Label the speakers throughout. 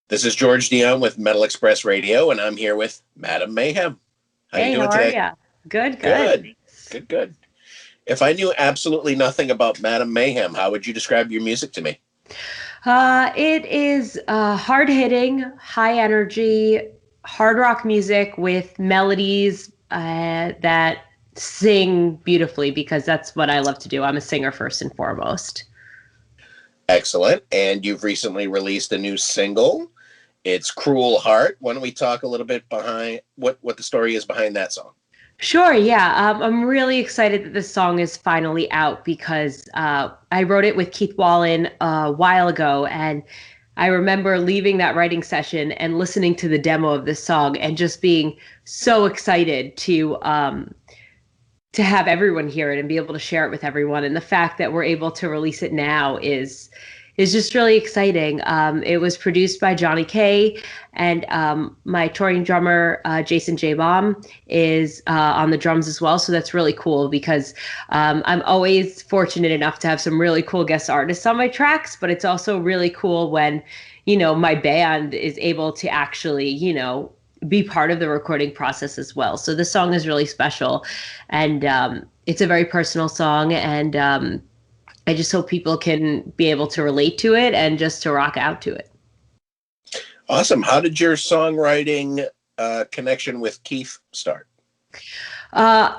Speaker 1: This is George Dionne with Metal Express Radio, and I'm here with Madame Mayhem. How you
Speaker 2: Hey,
Speaker 1: doing
Speaker 2: how are
Speaker 1: today?
Speaker 2: ya? Good, good.
Speaker 1: Good, good, good. If I knew absolutely nothing about Madame Mayhem, how would you describe your music to me?
Speaker 2: It is hard hitting, high energy, hard rock music with melodies that sing beautifully because that's what I love to do. I'm a singer first and foremost.
Speaker 1: Excellent. And you've recently released a new single. It's Cruel Heart. Why don't we talk a little bit behind what the story is behind that song?
Speaker 2: Sure, yeah. I'm really excited that this song is finally out because I wrote it with Keith Wallen a while ago, and I remember leaving that writing session and listening to the demo of this song and just being so excited to have everyone hear it and be able to share it with everyone. And the fact that we're able to release it now is just really exciting. It was produced by Johnny K, and my touring drummer, Jason J. Baum, is on the drums as well. So that's really cool because I'm always fortunate enough to have some really cool guest artists on my tracks, but it's also really cool when, my band is able to actually, be part of the recording process as well. So this song is really special, and it's a very personal song, and I just hope people can be able to relate to it and just to rock out to it.
Speaker 1: Awesome. How did your songwriting connection with Keith start?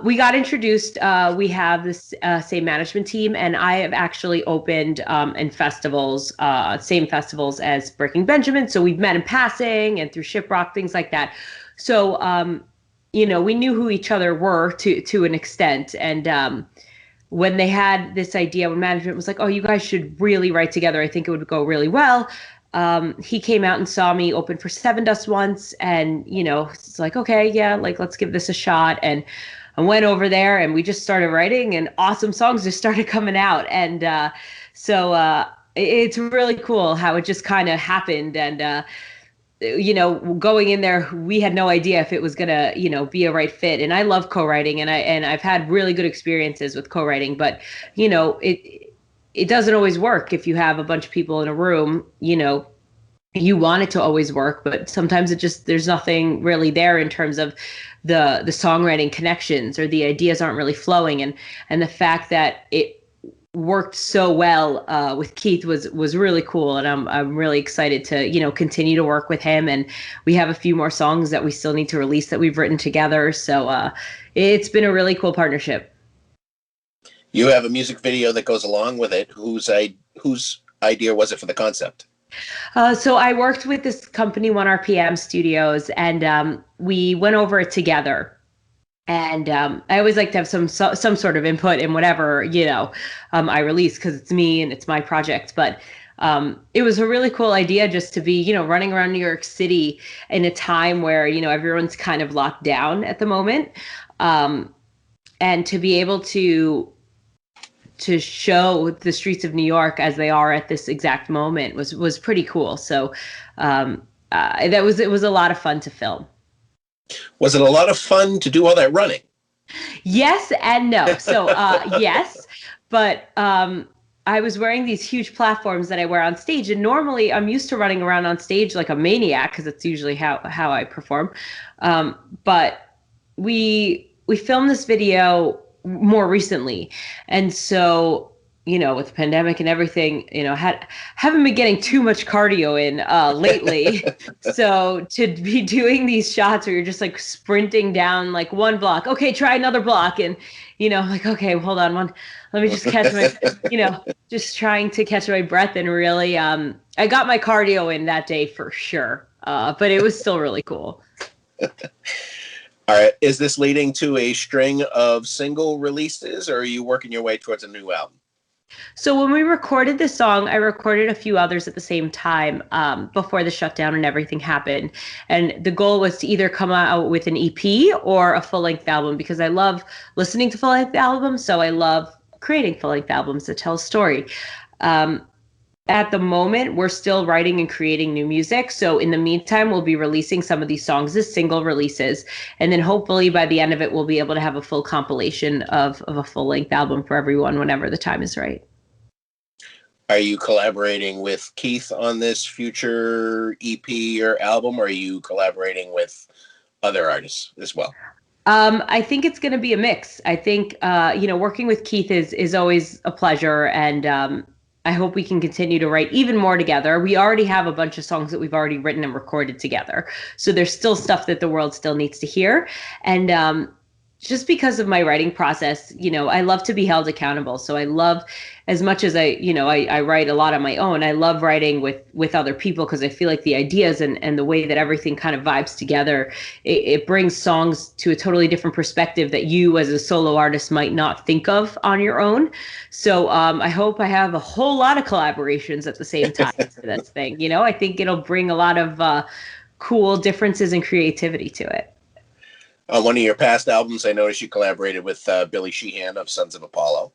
Speaker 2: We got introduced. We have this same management team, and I have actually opened in festivals, same festivals as Breaking Benjamin. So we've met in passing and through Shiprock, things like that. So, we knew who each other were to an extent. And when they had this idea, when management was like, "Oh, you guys should really write together. I think it would go really well." He came out and saw me open for Seven Dust once, and it's like, okay, yeah, like let's give this a shot. And I went over there, and we just started writing, and awesome songs just started coming out. And so it's really cool how it just kind of happened. And going in there, we had no idea if it was gonna, be a right fit. And I love co-writing, and I've had really good experiences with co-writing, but it doesn't always work if you have a bunch of people in a room. You want it to always work, but sometimes there's nothing really there in terms of the songwriting connections, or the ideas aren't really flowing. And the fact that it worked so well with Keith was really cool, and I'm really excited to continue to work with him. And we have a few more songs that we still need to release that we've written together. So it's been a really cool partnership.
Speaker 1: You have a music video that goes along with it. Whose idea was it for the concept?
Speaker 2: So I worked with this company, 1RPM Studios, and we went over it together. And I always like to have some sort of input in whatever I release, because it's me and it's my project. But it was a really cool idea just to be running around New York City in a time where everyone's kind of locked down at the moment, and to be able to show the streets of New York as they are at this exact moment was pretty cool. So it was a lot of fun to film.
Speaker 1: Was it a lot of fun to do all that running?
Speaker 2: Yes and no. So yes, but I was wearing these huge platforms that I wear on stage, and normally I'm used to running around on stage like a maniac because it's usually how I perform. But we filmed this video more recently, and so with the pandemic and everything, haven't been getting too much cardio in lately. So to be doing these shots where you're just like sprinting down like one block, okay, try another block, and like, okay, hold on, let me just catch my just trying to catch my breath. And really I got my cardio in that day for sure, but it was still really cool.
Speaker 1: All right. Is this leading to a string of single releases, or are you working your way towards a new album?
Speaker 2: So when we recorded this song, I recorded a few others at the same time before the shutdown and everything happened. And the goal was to either come out with an EP or a full-length album, because I love listening to full-length albums. So I love creating full-length albums that tell a story. At the moment, we're still writing and creating new music. So in the meantime, we'll be releasing some of these songs as single releases. And then hopefully by the end of it, we'll be able to have a full compilation of a full-length album for everyone whenever the time is right.
Speaker 1: Are you collaborating with Keith on this future EP or album, or are you collaborating with other artists as well?
Speaker 2: I think it's going to be a mix. I think working with Keith is always a pleasure, and I hope we can continue to write even more together. We already have a bunch of songs that we've already written and recorded together, so there's still stuff that the world still needs to hear. And just because of my writing process, I love to be held accountable. So I love, as much as I write a lot on my own, I love writing with other people because I feel like the ideas and the way that everything kind of vibes together, it brings songs to a totally different perspective that you as a solo artist might not think of on your own. So I hope I have a whole lot of collaborations at the same time for this thing. I think it'll bring a lot of cool differences and creativity to it.
Speaker 1: On one of your past albums, I noticed you collaborated with Billy Sheehan of Sons of Apollo.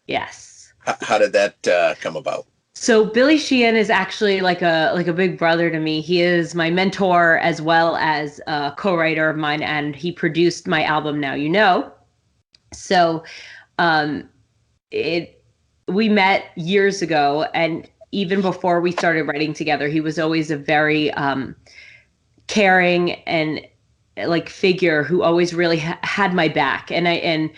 Speaker 2: Yes.
Speaker 1: How did that come about?
Speaker 2: So Billy Sheehan is actually like a big brother to me. He is my mentor as well as a co-writer of mine, and he produced my album Now You Know. So um, it we met years ago, and even before we started writing together, he was always a very caring and like figure who always really had my back. And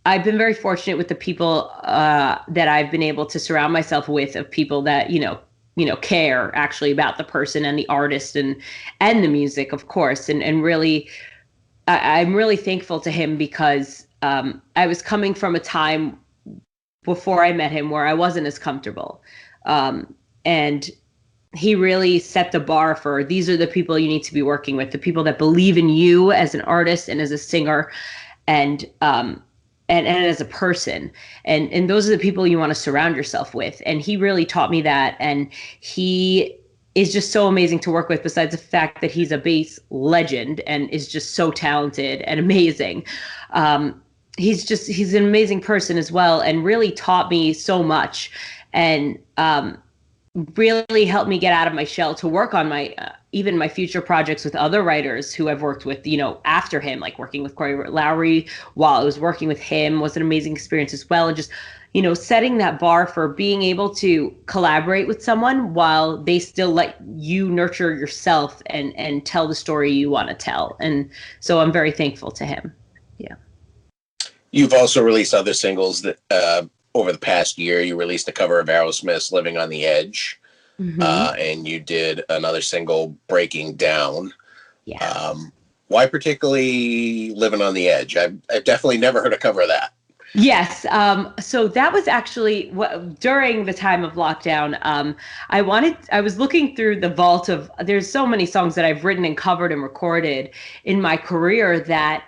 Speaker 2: I've been very fortunate with the people that I've been able to surround myself with, of people that care actually about the person and the artist and the music, of course. And really, I'm really thankful to him because I was coming from a time before I met him where I wasn't as comfortable, and he really set the bar for, these are the people you need to be working with, the people that believe in you as an artist and as a singer, and and as a person, and those are the people you want to surround yourself with. And he really taught me that, and he is just so amazing to work with, besides the fact that he's a bass legend and is just so talented and amazing. He's an amazing person as well, and really taught me so much, and really helped me get out of my shell to work on my even my future projects with other writers who I've worked with, after him, like working with Corey Lowry while I was working with him was an amazing experience as well. And just, setting that bar for being able to collaborate with someone while they still let you nurture yourself and tell the story you want to tell. And so I'm very thankful to him. Yeah.
Speaker 1: You've also released other singles that over the past year. You released a cover of Aerosmith's "Living on the Edge,"
Speaker 2: Mm-hmm.
Speaker 1: and you did another single, "Breaking Down."
Speaker 2: Yes.
Speaker 1: Why particularly "Living on the Edge"? I've definitely never heard a cover of that.
Speaker 2: Yes. So that was actually during the time of lockdown. I was looking through the vault of, there's so many songs that I've written and covered and recorded in my career that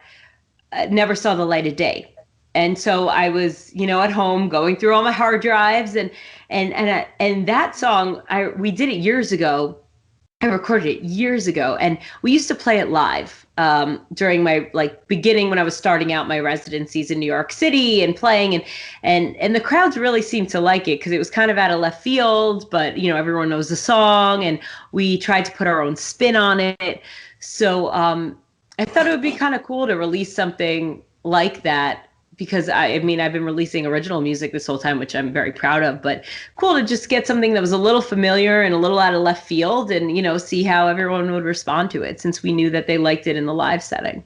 Speaker 2: never saw the light of day. And so I was, at home going through all my hard drives, and that song, we did it years ago. I recorded it years ago, and we used to play it live during my beginning, when I was starting out my residencies in New York City and playing, and the crowds really seemed to like it because it was kind of out of left field, but everyone knows the song, and we tried to put our own spin on it. So I thought it would be kind of cool to release something like that, because I mean, I've been releasing original music this whole time, which I'm very proud of, but cool to just get something that was a little familiar and a little out of left field, and, see how everyone would respond to it, since we knew that they liked it in the live setting.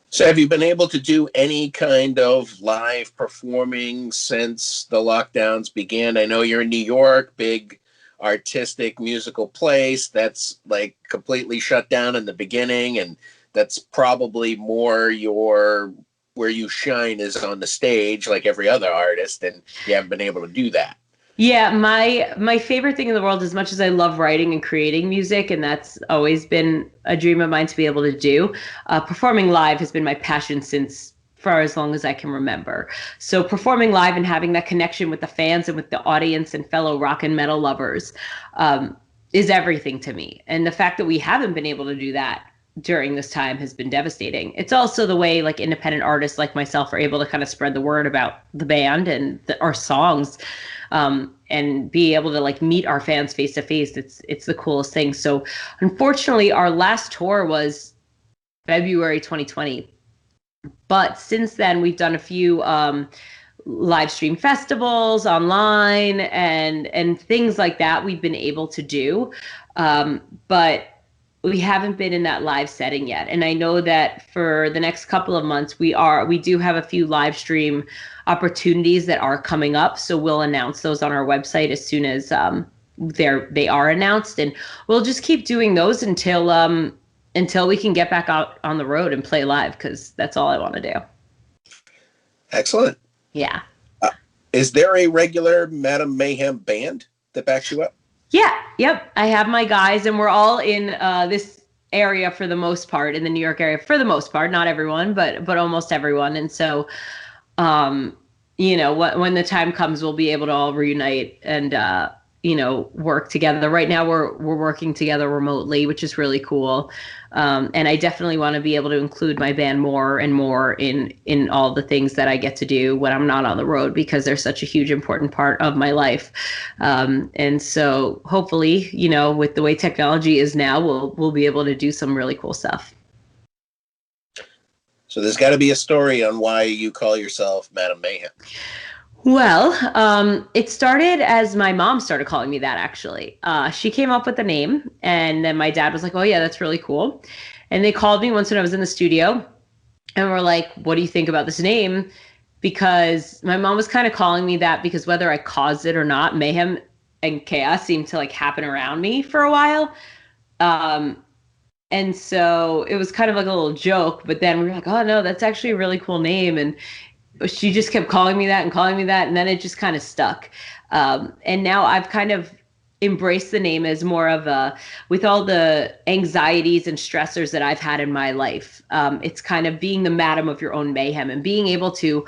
Speaker 1: So have you been able to do any kind of live performing since the lockdowns began? I know you're in New York, big artistic musical place that's like completely shut down in the beginning, and that's probably more where you shine is on the stage, like every other artist, and you haven't been able to do that.
Speaker 2: Yeah, my favorite thing in the world, as much as I love writing and creating music, and that's always been a dream of mine to be able to do, performing live has been my passion since for as long as I can remember. So performing live and having that connection with the fans and with the audience and fellow rock and metal lovers is everything to me. And the fact that we haven't been able to do that during this time has been devastating. It's also the way independent artists like myself are able to kind of spread the word about the band and our songs, and be able to meet our fans face to face. It's the coolest thing. So unfortunately, our last tour was February 2020. But since then, we've done a few live stream festivals online and things like that we've been able to do. But we haven't been in that live setting yet. And I know that for the next couple of months, we do have a few live stream opportunities that are coming up. So we'll announce those on our website as soon as they are announced. And we'll just keep doing those until we can get back out on the road and play live, because that's all I want to do.
Speaker 1: Excellent.
Speaker 2: Yeah.
Speaker 1: Is there a regular Madame Mayhem band that backs you up?
Speaker 2: Yeah. Yep. I have my guys, and we're all in this area for the most part, in the New York area for the most part, not everyone, but almost everyone. And so, when the time comes, we'll be able to all reunite and, work together. Right now we're working together remotely, which is really cool. And I definitely want to be able to include my band more and more in all the things that I get to do when I'm not on the road, because they're such a huge, important part of my life. And so hopefully, with the way technology is now, we'll be able to do some really cool stuff.
Speaker 1: So there's got to be a story on why you call yourself Madame Mayhem.
Speaker 2: Well, it started as my mom started calling me that, actually. She came up with the name, and then my dad was like, oh, yeah, that's really cool. And they called me once when I was in the studio, and were like, what do you think about this name? Because my mom was kind of calling me that because whether I caused it or not, mayhem and chaos seemed to happen around me for a while. And so it was kind of like a little joke, but then we were like, oh, no, that's actually a really cool name. And she just kept calling me that, and then it just kind of stuck. And now I've kind of embraced the name as more of with all the anxieties and stressors that I've had in my life. It's kind of being the madam of your own mayhem and being able to,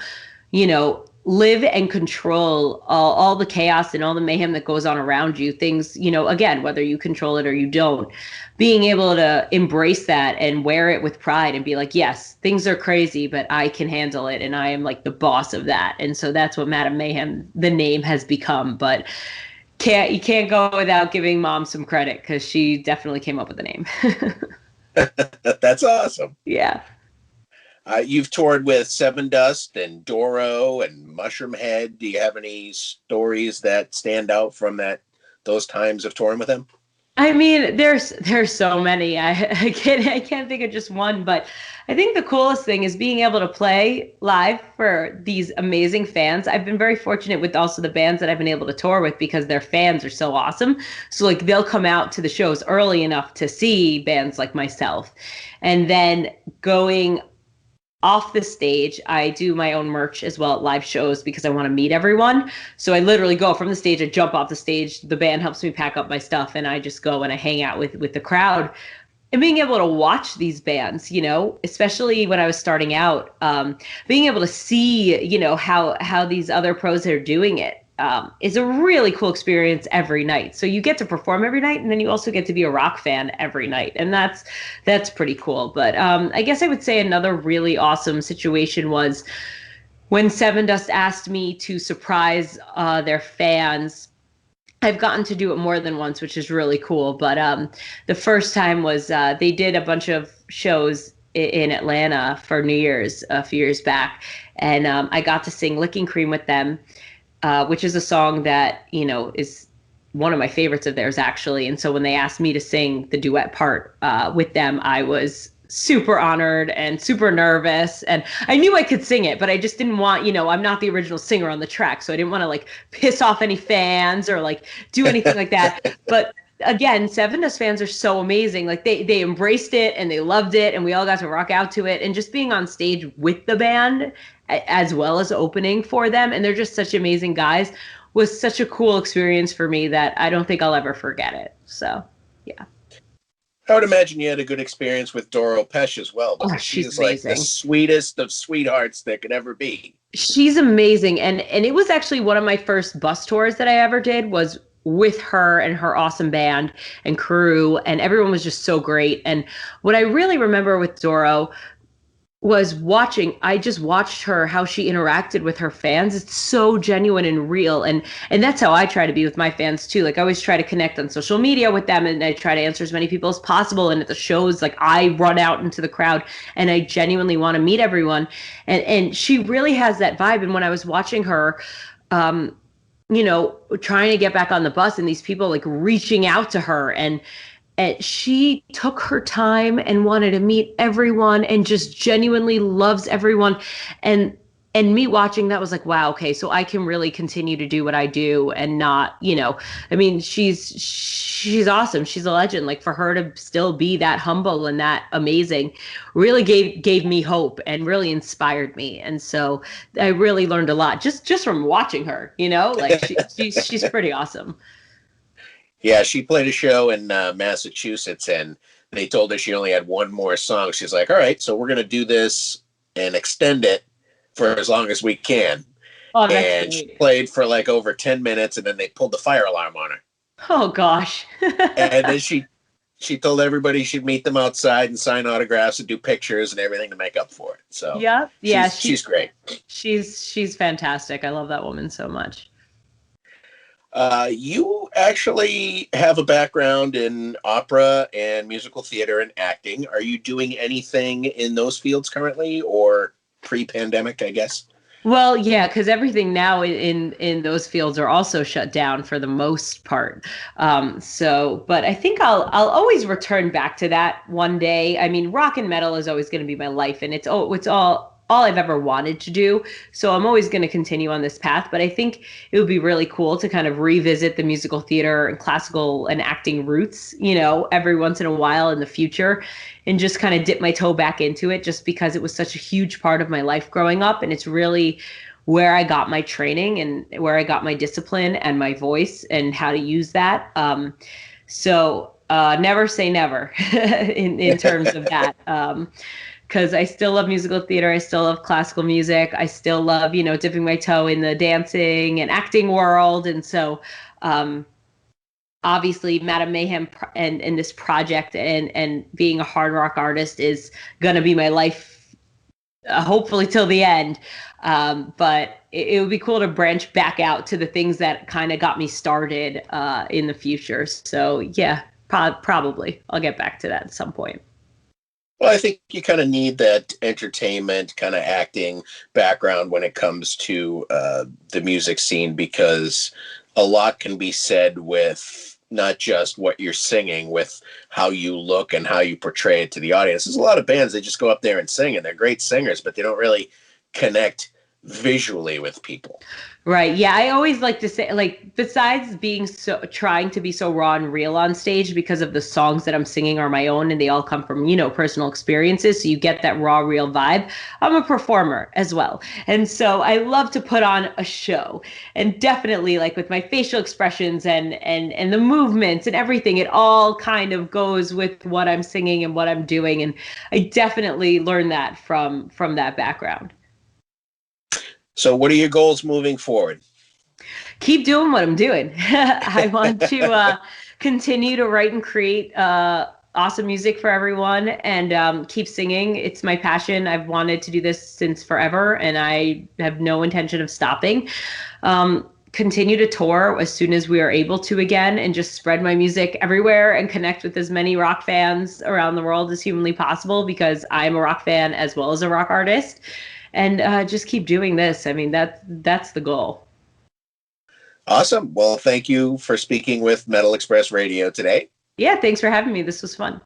Speaker 2: live and control all the chaos and all the mayhem that goes on around you. Things, again, whether you control it or you don't, being able to embrace that and wear it with pride and be like, yes, things are crazy, but I can handle it. And I am the boss of that. And so that's what Madame Mayhem, the name, has become. But you can't go without giving Mom some credit, because she definitely came up with the name.
Speaker 1: That's awesome.
Speaker 2: Yeah.
Speaker 1: You've toured with Seven Dust and Doro and Mushroom Head. Do you have any stories that stand out from those times of touring with them?
Speaker 2: I mean, there's so many. I can't think of just one, but I think the coolest thing is being able to play live for these amazing fans. I've been very fortunate with also the bands that I've been able to tour with, because their fans are so awesome. So they'll come out to the shows early enough to see bands like myself, and then going off the stage, I do my own merch as well at live shows, because I want to meet everyone. So I literally go from the stage, I jump off the stage, the band helps me pack up my stuff, and I just go and I hang out with the crowd. And being able to watch these bands, especially when I was starting out, being able to see, how these other pros are doing it, is a really cool experience every night. So you get to perform every night, and then you also get to be a rock fan every night. And that's pretty cool. But I guess I would say another really awesome situation was when Seven Dust asked me to surprise their fans. I've gotten to do it more than once, which is really cool. But the first time was they did a bunch of shows in Atlanta for New Year's a few years back. And I got to sing Licking Cream with them, which is a song that, is one of my favorites of theirs, actually. And so when they asked me to sing the duet part with them, I was super honored and super nervous. And I knew I could sing it, but I just didn't want, I'm not the original singer on the track. So I didn't want to piss off any fans or do anything like that. But again, Seven Dust fans are so amazing. They embraced it and they loved it, and we all got to rock out to it. And just being on stage with the band as well as opening for them, and they're just such amazing guys, was such a cool experience for me that I don't think I'll ever forget it. So, yeah.
Speaker 1: I would imagine you had a good experience with Doro Pesh as well, because she's
Speaker 2: amazing.
Speaker 1: The sweetest of sweethearts there could ever be.
Speaker 2: She's amazing. And it was actually one of my first bus tours that I ever did, was with her and her awesome band and crew, and everyone was just so great. And what I really remember with Doro was watching, I just watched her, how she interacted with her fans. It's so genuine and real. And that's how I try to be with my fans too. Like I always try to connect on social media with them, and I try to answer as many people as possible. And at the shows, like I run out into the crowd and I genuinely want to meet everyone. And she really has that vibe. And when I was watching her, you know, trying to get back on the bus and these people like reaching out to her, and she took her time and wanted to meet everyone and just genuinely loves everyone. And me watching that was like, wow, okay, so I can really continue to do what I do and not, you know, I mean, she's awesome. She's a legend. Like for her to still be that humble and that amazing really gave me hope and really inspired me. And so I really learned a lot just from watching her, you know, like she's pretty awesome.
Speaker 1: Yeah, she played a show in Massachusetts, and they told her she only had one more song. She's like, all right, so we're going to do this and extend it for as long as we can.
Speaker 2: Oh, that's
Speaker 1: And she
Speaker 2: great.
Speaker 1: played for like over 10 minutes, and then they pulled the fire alarm on her.
Speaker 2: Oh gosh.
Speaker 1: And then she told everybody she'd meet them outside and sign autographs and do pictures and everything to make up for it. So
Speaker 2: Yeah, yeah,
Speaker 1: she's great.
Speaker 2: she's fantastic. I love that woman so much.
Speaker 1: You actually have a background in opera and musical theater and acting. Are you doing anything in those fields currently, or pre-pandemic, I guess?
Speaker 2: Well, yeah, because everything now in those fields are also shut down for the most part. So, but I think I'll always return back to that one day. I mean, rock and metal is always going to be my life, and it's all I've ever wanted to do. So I'm always going to continue on this path. But I think it would be really cool to kind of revisit the musical theater and classical and acting roots, you know, every once in a while in the future, and just kind of dip my toe back into it, just because it was such a huge part of my life growing up. And it's really where I got my training and where I got my discipline and my voice and how to use that. So never say never in terms of that. Because I still love musical theater. I still love classical music. I still love, you know, dipping my toe in the dancing and acting world. And so, obviously, Madame Mayhem and this project and being a hard rock artist is going to be my life, hopefully till the end. But it would be cool to branch back out to the things that kind of got me started in the future. So yeah, probably I'll get back to that at some point.
Speaker 1: Well, I think you kind of need that entertainment kind of acting background when it comes to the music scene, because a lot can be said with not just what you're singing, with how you look and how you portray it to the audience. There's a lot of bands that just go up there and sing, and they're great singers, but they don't really connect visually with people.
Speaker 2: Right. Yeah. I always like to say, like, besides being trying to be so raw and real on stage, because of the songs that I'm singing are my own and they all come from, you know, personal experiences. So you get that raw, real vibe. I'm a performer as well. And so I love to put on a show, and definitely like with my facial expressions and the movements and everything, it all kind of goes with what I'm singing and what I'm doing. And I definitely learned that from that background.
Speaker 1: So what are your goals moving forward?
Speaker 2: Keep doing what I'm doing. I want to continue to write and create awesome music for everyone, and keep singing. It's my passion. I've wanted to do this since forever, and I have no intention of stopping. Continue to tour as soon as we are able to again, and just spread my music everywhere and connect with as many rock fans around the world as humanly possible, because I'm a rock fan as well as a rock artist. And just keep doing this. I mean, that's the goal.
Speaker 1: Awesome. Well, thank you for speaking with Metal Express Radio today.
Speaker 2: Yeah, thanks for having me. This was fun.